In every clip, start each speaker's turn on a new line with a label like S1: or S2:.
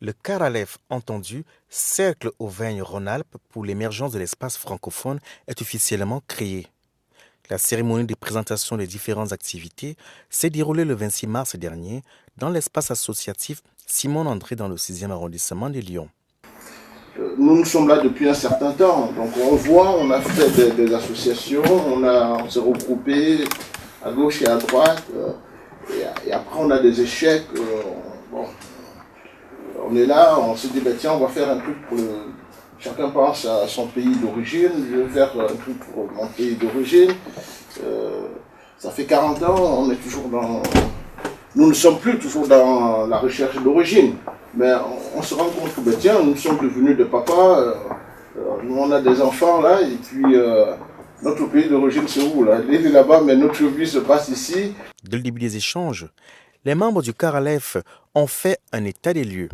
S1: Le CARALEF entendu, Cercle Auvergne-Rhône-Alpes pour l'émergence de l'espace francophone, est officiellement créé. La cérémonie de présentation des différentes activités s'est déroulée le 26 mars dernier dans l'espace associatif Simon-André dans le 6e arrondissement de Lyon.
S2: Nous sommes là depuis un certain temps, donc on a fait des associations, on s'est regroupé à gauche et à droite, et après on a des échecs. Bon, on est là, on s'est dit, ben, tiens, on va faire un truc pour chacun pense à son pays d'origine, je vais faire un truc pour mon pays d'origine. Ça fait 40 ans, on est toujours dans... Nous ne sommes plus toujours dans la recherche d'origine, mais on se rend compte que, ben, tiens, nous sommes devenus des papas, nous on a des enfants là, et puis notre pays d'origine c'est où là? Il est là-bas, mais notre vie se passe ici.
S1: Dès le début des échanges, les membres du CARALEF ont fait un état des lieux.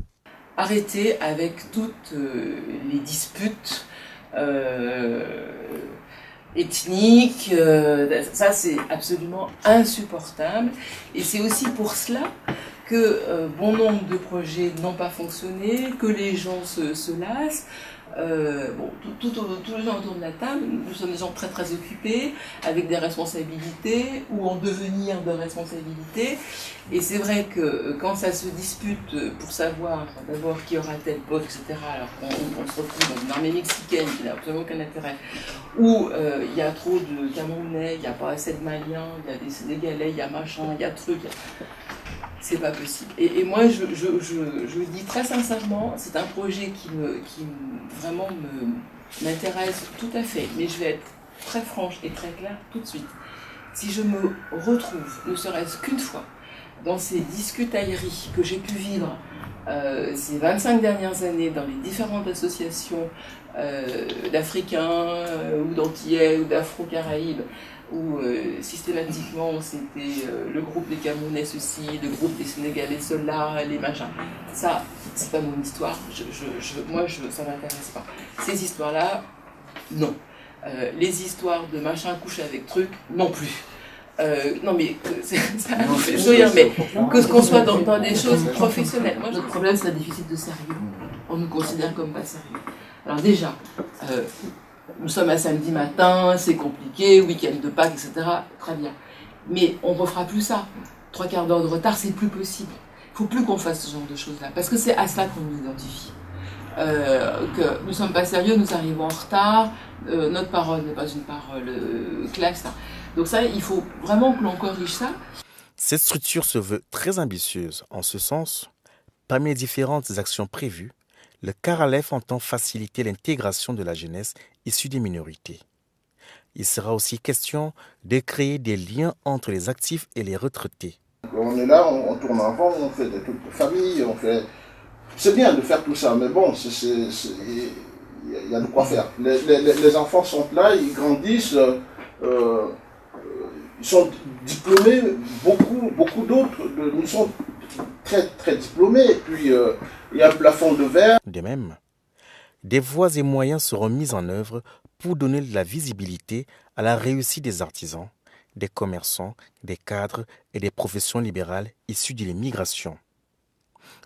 S3: Arrêter avec toutes les disputes ethniques, ça c'est absolument insupportable. Et c'est aussi pour cela que bon nombre de projets n'ont pas fonctionné, que les gens se lassent. Tous les gens autour de la table, nous sommes des gens très très occupés, avec des responsabilités ou en devenir de responsabilités. Et c'est vrai que quand ça se dispute pour savoir d'abord qui aura tel poste, etc., alors qu'on se retrouve dans une armée mexicaine qui n'a absolument aucun intérêt, où il y a trop de Camerounais, il n'y a pas assez de Maliens, il y a des Sénégalais, il y a machin, il y a truc. C'est pas possible. Et moi, je dis très sincèrement, c'est un projet qui vraiment m'intéresse tout à fait. Mais je vais être très franche et très claire tout de suite. Si je me retrouve, ne serait-ce qu'une fois, dans ces discutailleries que j'ai pu vivre ces 25 dernières années dans les différentes associations d'Africains ou d'Antillais ou d'Afro-Caraïbes, où systématiquement c'était le groupe des Camerounais ceci, le groupe des Sénégalais cela, les machins. Ça, c'est pas mon histoire, ça m'intéresse pas. Ces histoires-là, non. Les histoires de machin couche avec truc, non plus. Non mais ça me fait sourire, mais que qu'on soit dans des choses professionnelles. Moi, notre problème, c'est la déficit de sérieux. On nous considère comme pas sérieux. Alors déjà, nous sommes un samedi matin, c'est compliqué, week-end de Pâques, etc. Très bien. Mais on ne refera plus ça. 3/4 d'heure de retard, c'est plus possible. Il ne faut plus qu'on fasse ce genre de choses-là, parce que c'est à cela qu'on nous identifie. Que nous ne sommes pas sérieux, nous arrivons en retard, notre parole n'est pas une parole classe. Donc ça, il faut vraiment que l'on corrige ça.
S1: Cette structure se veut très ambitieuse. En ce sens, parmi les différentes actions prévues, le CARALEF entend faciliter l'intégration de la jeunesse issue des minorités. Il sera aussi question de créer des liens entre les actifs et les retraités.
S2: On est là, on tourne en rond, on fait des trucs de famille, c'est bien de faire tout ça, mais bon, il y a de quoi faire. Les enfants sont là, ils grandissent, ils sont diplômés, beaucoup d'autres, nous sommes très très diplômés, et puis il y a un plafond de verre.
S1: De même, des voies et moyens seront mis en œuvre pour donner de la visibilité à la réussite des artisans, des commerçants, des cadres et des professions libérales issues de l'immigration.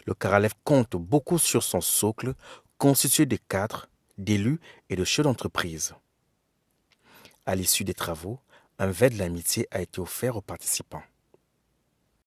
S1: Le CARALEF compte beaucoup sur son socle constitué de cadres, d'élus et de chefs d'entreprise. À l'issue des travaux, un verre de l'amitié a été offert aux participants.